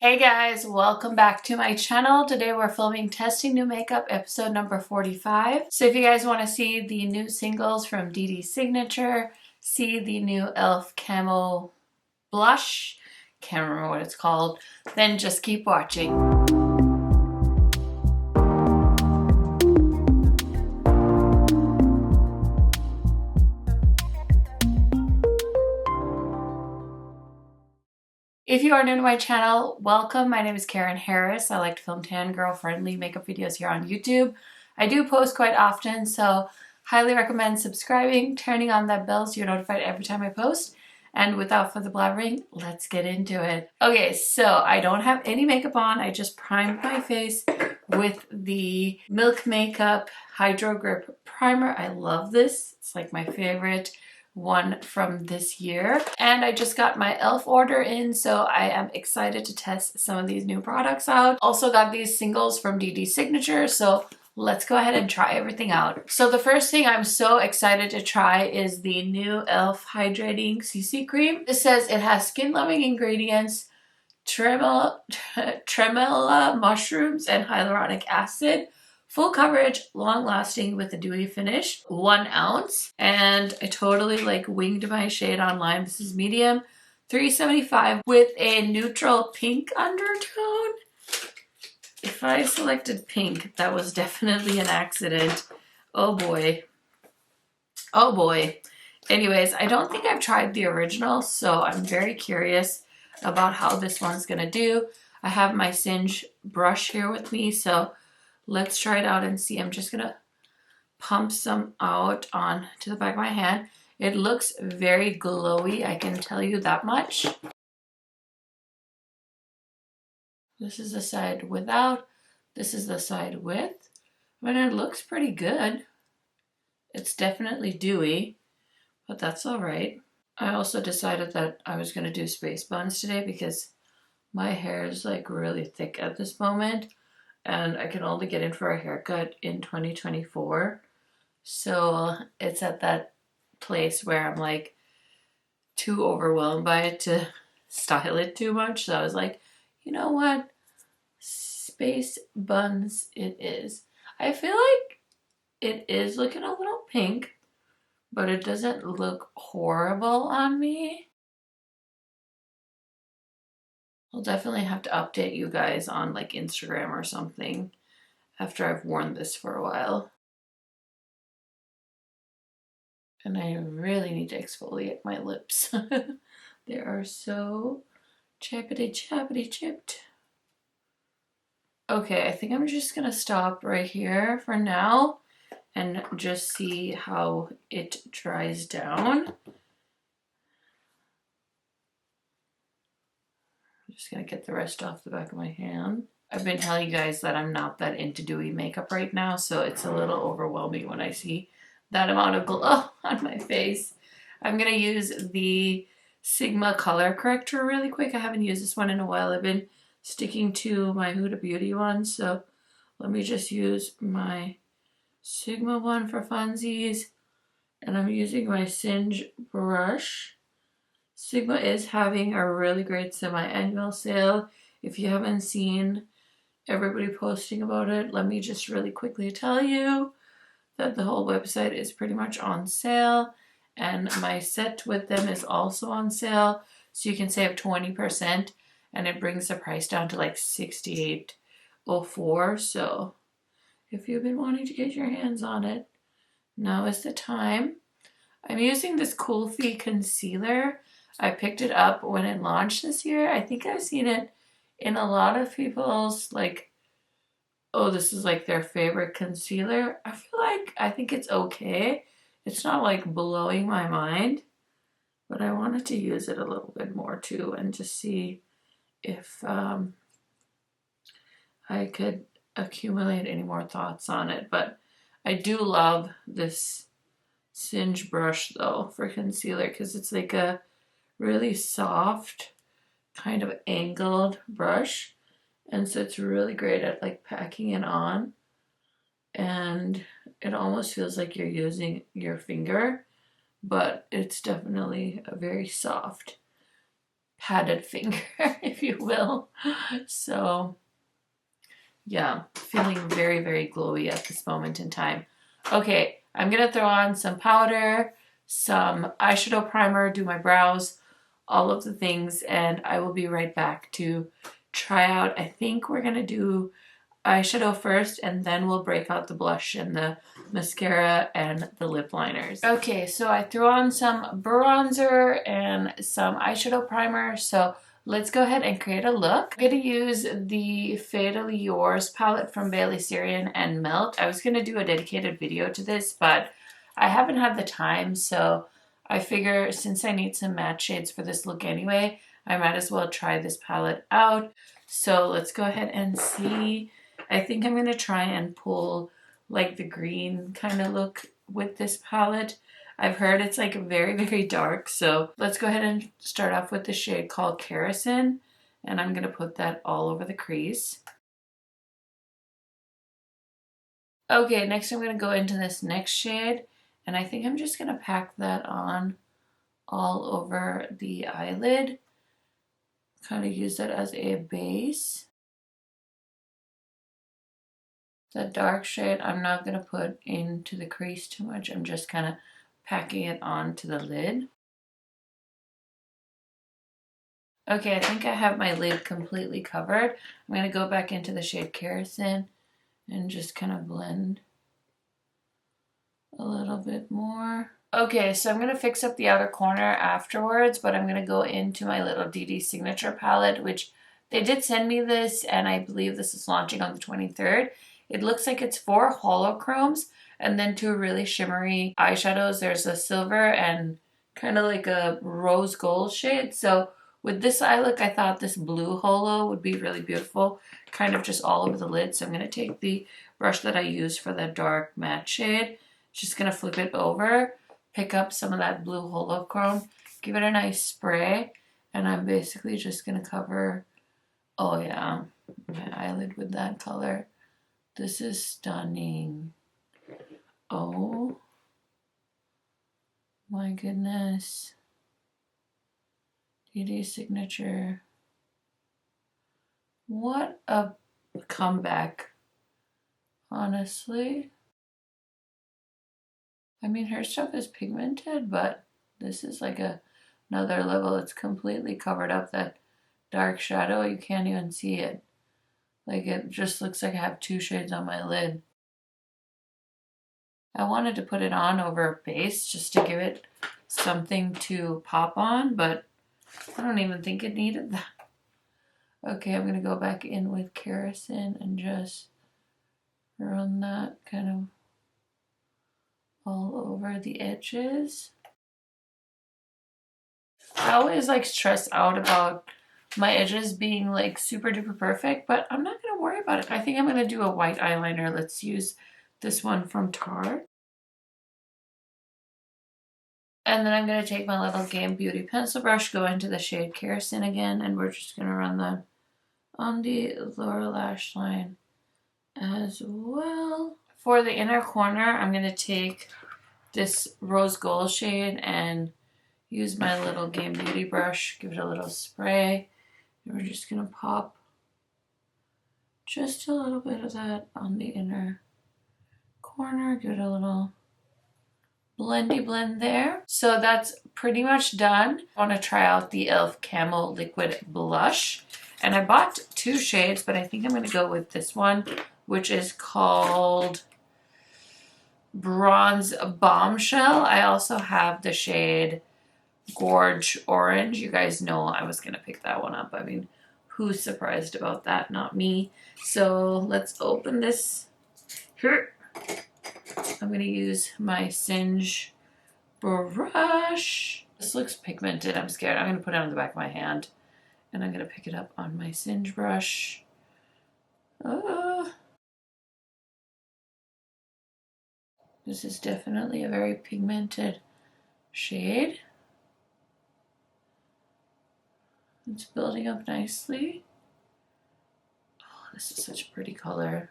Hey guys, welcome back to my channel. Today we're filming Testing New Makeup episode number 45. So if you guys want to see the new singles from Dede's Signature, see the new e.l.f. Camo blush, can't remember what it's called, then just keep watching. If you are new to my channel, welcome. My name is KARENHARRIS. I like to film tan girl friendly makeup videos here on YouTube. I do post quite often, so highly recommend subscribing, turning on that bell so you're notified every time I post. And without further blabbering, let's get into it. Okay, so I don't have any makeup on. I just primed my face with the Milk Makeup Hydro Grip Primer. I love this. It's like my favorite one from this year, and I just got my e.l.f. order in, so I am excited to test some of these new products out. Also got these singles from Dede's Signature, so let's go ahead and try everything out. So the first thing I'm so excited to try is the new e.l.f. Hydrating CC Cream. This says it has skin-loving ingredients, tremella mushrooms, and hyaluronic acid. Full coverage, long lasting with a dewy finish, 1 ounce. And I totally winged my shade online. This is medium, $3.75 with a neutral pink undertone. If I selected pink, that was definitely an accident. Oh boy. Oh boy. Anyways, I don't think I've tried the original, so I'm very curious about how this one's gonna do. I have my Singe brush here with me, so let's try it out and see. I'm just gonna pump some out on to the back of my hand. It looks very glowy, I can tell you that much. This is the side without, this is the side with. I mean, it looks pretty good. It's definitely dewy, but that's all right. I also decided that I was gonna do space buns today because my hair is like really thick at this moment, and I can only get in for a haircut in 2024. So it's at that place where I'm like too overwhelmed by it to style it too much. So I was like, you know what? Space buns it is. I feel like it is looking a little pink, but it doesn't look horrible on me. I'll definitely have to update you guys on like Instagram or something after I've worn this for a while. And I really need to exfoliate my lips. They are so chappity chipped. Okay, I think I'm just gonna stop right here for now and just see how it dries down. I'm just gonna get the rest off the back of my hand. I've been telling you guys that I'm not that into dewy makeup right now, so it's a little overwhelming when I see that amount of glow on my face. I'm gonna use the Sigma color corrector really quick. I haven't used this one in a while. I've been sticking to my Huda Beauty one, so let me just use my Sigma one for funsies, and I'm using my Singe brush. Sigma is having a really great semi-annual sale. If you haven't seen everybody posting about it, let me just really quickly tell you that the whole website is pretty much on sale, and my set with them is also on sale, so you can save 20%, and it brings the price down to like $68.04. So if you've been wanting to get your hands on it, now is the time. I'm using this Kulfi concealer. I picked it up when it launched this year. I think I've seen it in a lot of people's like, oh, this is like their favorite concealer. I think it's okay. It's not like blowing my mind, but I wanted to use it a little bit more too and just see if I could accumulate any more thoughts on it. But I do love this Singe brush though for concealer because it's like a really soft kind of angled brush, and so it's really great at like packing it on, and it almost feels like you're using your finger, but it's definitely a very soft padded finger, if you will. So yeah, feeling very, very glowy at this moment in time. Okay, I'm gonna throw on some powder, some eyeshadow primer, do my brows, all of the things, and I will be right back to try out. I think we're gonna do eyeshadow first, and then we'll break out the blush and the mascara and the lip liners. Okay, so I threw on some bronzer and some eyeshadow primer, so let's go ahead and create a look. I'm going to use the Fatally Yours palette from Bailey Sarian and Melt. I was going to do a dedicated video to this, but I haven't had the time, so I figure since I need some matte shades for this look anyway, I might as well try this palette out. So let's go ahead and see. I think I'm going to try and pull like the green kind of look with this palette. I've heard it's like very, very dark. So let's go ahead and start off with the shade called Kerosene. And I'm going to put that all over the crease. Okay, next I'm going to go into this next shade. And I think I'm just going to pack that on all over the eyelid. Kind of use that as a base. The dark shade I'm not going to put into the crease too much. I'm just kind of packing it onto the lid. Okay, I think I have my lid completely covered. I'm going to go back into the shade Kerosene and just kind of blend a little bit more. Okay, so I'm going to fix up the outer corner afterwards, but I'm going to go into my little Dede Signature palette, which they did send me this, and I believe this is launching on the 23rd. It looks like it's 4 holochromes and then 2 really shimmery eyeshadows. There's a silver and kind of like a rose gold shade. So with this eye look, I thought this blue holo would be really beautiful, kind of just all over the lid. So I'm going to take the brush that I used for the dark matte shade, just going to flip it over, pick up some of that blue holochrome, give it a nice spray, and I'm basically just going to cover, oh yeah, my eyelid with that color. This is stunning. Oh my goodness. Dede Signature. What a comeback, honestly. I mean, her stuff is pigmented, but this is like another level. It's completely covered up that dark shadow. You can't even see it. Like, it just looks like I have 2 shades on my lid. I wanted to put it on over a base just to give it something to pop on, but I don't even think it needed that. Okay, I'm going to go back in with Kerosene and just run that kind of all over the edges. I always like stress out about my edges being like super duper perfect, but I'm not going to worry about it. I think I'm going to do a white eyeliner. Let's use this one from Tarte. And then I'm going to take my little Game Beauty pencil brush, go into the shade Kerosene again, and we're just going to run that on the lower lash line as well. For the inner corner, I'm going to take this rose gold shade and use my little Game Beauty brush, give it a little spray, and we're just going to pop just a little bit of that on the inner corner, give it a little blendy blend there. So that's pretty much done. I want to try out the e.l.f. Camo Liquid Blush. And I bought 2 shades, but I think I'm going to go with this one, which is called Bronze Bombshell. I also have the shade Gorge Orange. You guys know I was going to pick that one up. I mean, who's surprised about that? Not me. So let's open this here. I'm going to use my Singe brush. This looks pigmented. I'm scared. I'm going to put it on the back of my hand. And I'm going to pick it up on my Singe brush. This is definitely a very pigmented shade. It's building up nicely. Oh, this is such a pretty color.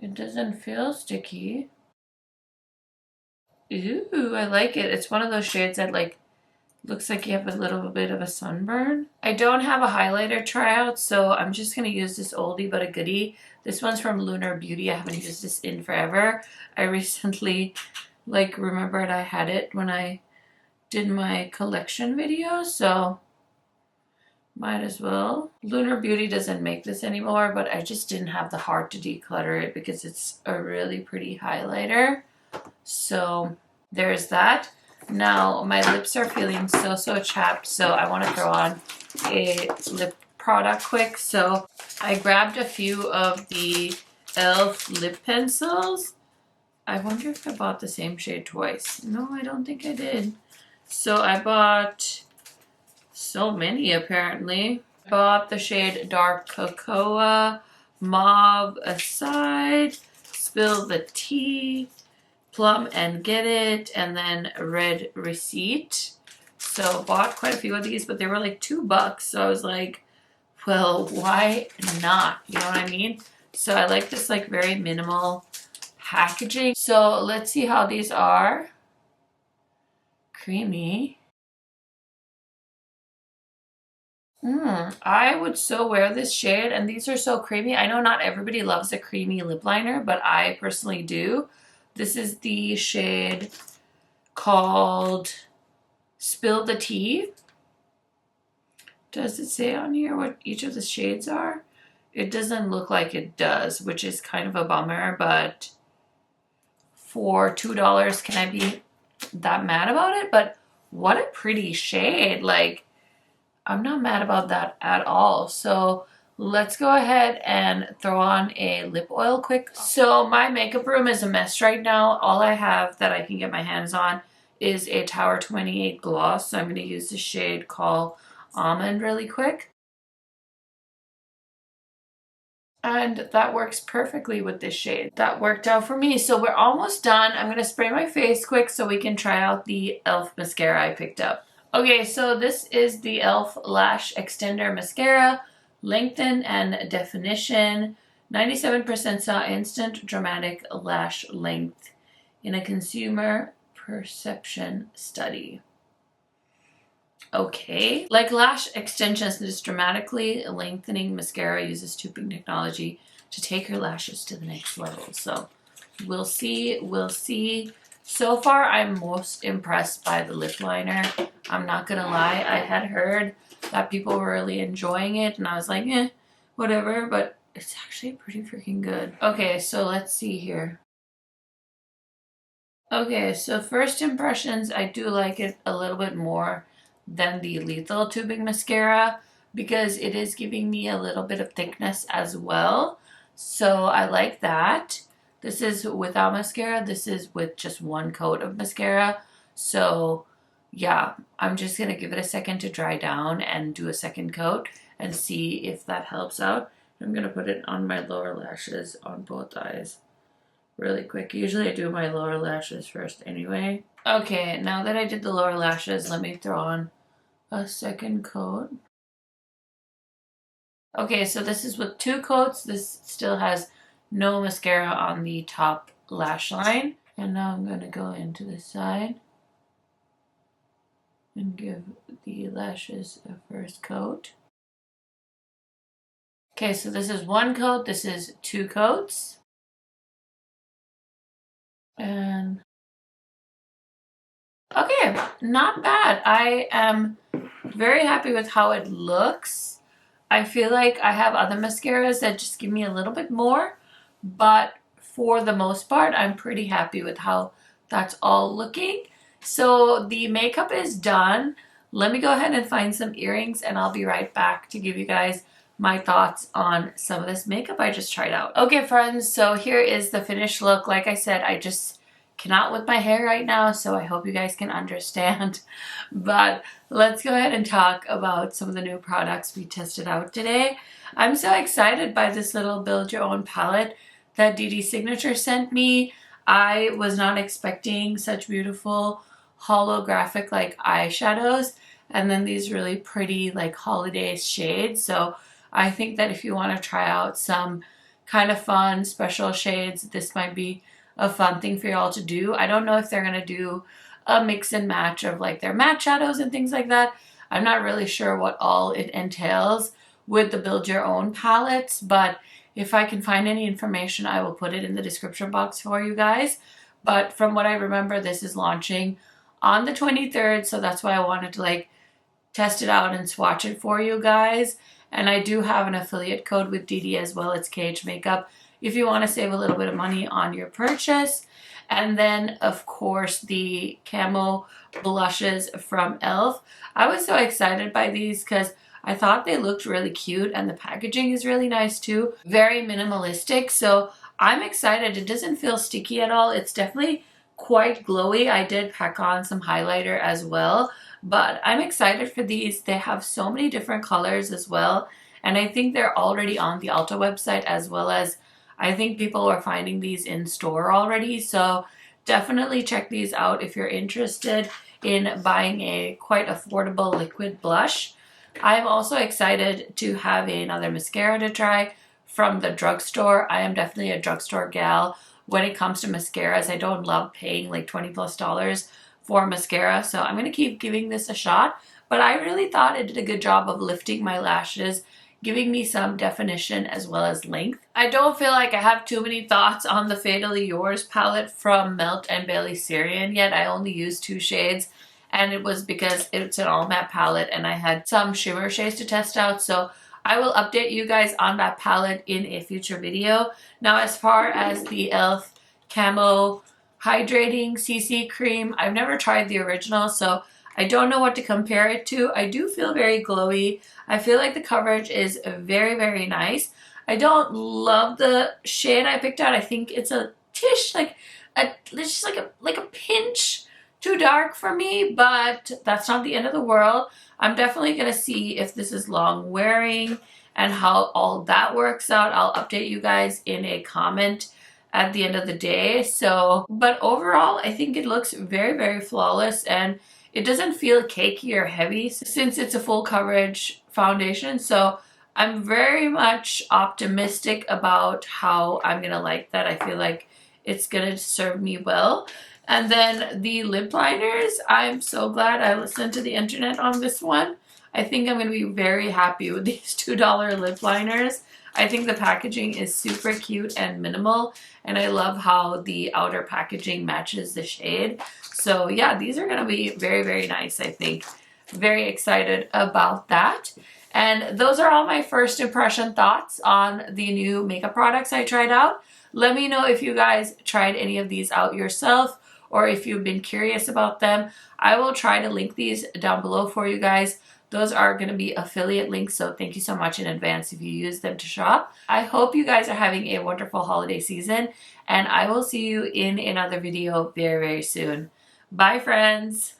It doesn't feel sticky. Ooh, I like it. It's one of those shades that like Looks like you have a little bit of a sunburn. I don't have a highlighter tryout, so I'm just going to use this oldie but a goodie. This one's from Lunar Beauty. I haven't used this in forever. I recently, like, remembered I had it when I did my collection video, so might as well. Lunar Beauty doesn't make this anymore, but I just didn't have the heart to declutter it because it's a really pretty highlighter. So there's that. Now my lips are feeling so chapped, so I want to throw on a lip product quick. So I grabbed a few of the e.l.f. lip pencils. I wonder if I bought the same shade twice. No, I don't think I did. So I bought so many apparently. I bought the shade Dark Cocoa, Mauve Aside, Spill the Tea, Plum and Get It, and then Red Receipt. So bought quite a few of these, but they were like $2. So I was like, well, why not? You know what I mean? So I like this like very minimal packaging. So let's see how these are. Creamy. I would so wear this shade, and these are so creamy. I know not everybody loves a creamy lip liner, but I personally do. This is the shade called Spill the Tea. Does it say on here what each of the shades are? It doesn't look like it does, which is kind of a bummer, but for $2, can I be that mad about it? But what a pretty shade. Like, I'm not mad about that at all. So let's go ahead and throw on a lip oil quick. So my makeup room is a mess right now. All I have that I can get my hands on is a Tower 28 gloss. So I'm going to use the shade called Almond really quick. And that works perfectly with this shade. That worked out for me. So we're almost done. I'm going to spray my face quick so we can try out the e.l.f. mascara I picked up. Okay, so this is the e.l.f. Lash Extender Mascara, Lengthen and Definition, 97% saw instant dramatic lash length in a consumer perception study. Okay, like lash extensions, this dramatically lengthening mascara uses tubing technology to take your lashes to the next level. So we'll see, we'll see. So far, I'm most impressed by the lip liner. I'm not gonna lie, I had heard that people were really enjoying it, and I was like, eh, whatever, but it's actually pretty freaking good. Okay, so let's see here. Okay, so first impressions, I do like it a little bit more than the Lethal Tubing Mascara because it is giving me a little bit of thickness as well. So I like that. This is without mascara. This is with just one coat of mascara. So yeah, I'm just going to give it a second to dry down and do a second coat and see if that helps out. I'm going to put it on my lower lashes on both eyes really quick. Usually I do my lower lashes first anyway. Okay, now that I did the lower lashes, let me throw on a second coat. Okay, so this is with 2 coats. This still has no mascara on the top lash line. And now I'm going to go into the side and give the lashes a first coat. Okay, so this is 1 coat. This is 2 coats. And okay, not bad. I am very happy with how it looks. I feel like I have other mascaras that just give me a little bit more, but for the most part, I'm pretty happy with how that's all looking. So the makeup is done. Let me go ahead and find some earrings, and I'll be right back to give you guys my thoughts on some of this makeup I just tried out. Okay, friends, so here is the finished look. Like I said, I just cannot with my hair right now, so I hope you guys can understand. But let's go ahead and talk about some of the new products we tested out today. I'm so excited by this little build your own palette that Dede Signature sent me. I was not expecting such beautiful holographic like eyeshadows, and then these really pretty like holiday shades. So I think that if you want to try out some kind of fun special shades, this might be a fun thing for y'all to do. I don't know if they're going to do a mix and match of like their matte shadows and things like that. I'm not really sure what all it entails with the build your own palettes, but if I can find any information, I will put it in the description box for you guys. But from what I remember, this is launching on the 23rd, so that's why I wanted to like test it out and swatch it for you guys. And I do have an affiliate code with Dede as well. It's KHMAKEUP if you want to save a little bit of money on your purchase. And then, of course, the Camo blushes from e.l.f. I was so excited by these because I thought they looked really cute and the packaging is really nice too. Very minimalistic, so I'm excited. It doesn't feel sticky at all. It's definitely quite glowy. I did pack on some highlighter as well, but I'm excited for these. They have so many different colors as well, and I think they're already on the Ulta website, as well as I think people are finding these in store already. So definitely check these out if you're interested in buying a quite affordable liquid blush. I'm also excited to have another mascara to try from the drugstore. I am definitely a drugstore gal when it comes to mascaras. I don't love paying like $20+ for mascara, so I'm going to keep giving this a shot. But I really thought it did a good job of lifting my lashes, giving me some definition as well as length. I don't feel like I have too many thoughts on the Fatally Yours palette from Melt and Bailey Sarian yet. I only used 2 shades, and it was because it's an all matte palette and I had some shimmer shades to test out. So I will update you guys on that palette in a future video. Now, as far as the e.l.f. Camo Hydrating CC Cream, I've never tried the original, so I don't know what to compare it to. I do feel very glowy. I feel like the coverage is very, very nice. I don't love the shade I picked out. I think it's a tish, it's just like a pinch too dark for me, but that's not the end of the world. I'm definitely going to see if this is long wearing and how all that works out. I'll update you guys in a comment at the end of the day. So, but overall, I think it looks very, very flawless, and it doesn't feel cakey or heavy since it's a full coverage foundation. So I'm very much optimistic about how I'm going to like that. I feel like it's going to serve me well. And then the lip liners, I'm so glad I listened to the internet on this one. I think I'm going to be very happy with these $2 lip liners. I think the packaging is super cute and minimal, and I love how the outer packaging matches the shade. So yeah, these are going to be very, very nice, I think. Very excited about that. And those are all my first impression thoughts on the new makeup products I tried out. Let me know if you guys tried any of these out yourself, or if you've been curious about them. I will try to link these down below for you guys. Those are going to be affiliate links, so thank you so much in advance if you use them to shop. I hope you guys are having a wonderful holiday season, and I will see you in another video very, very soon. Bye, friends!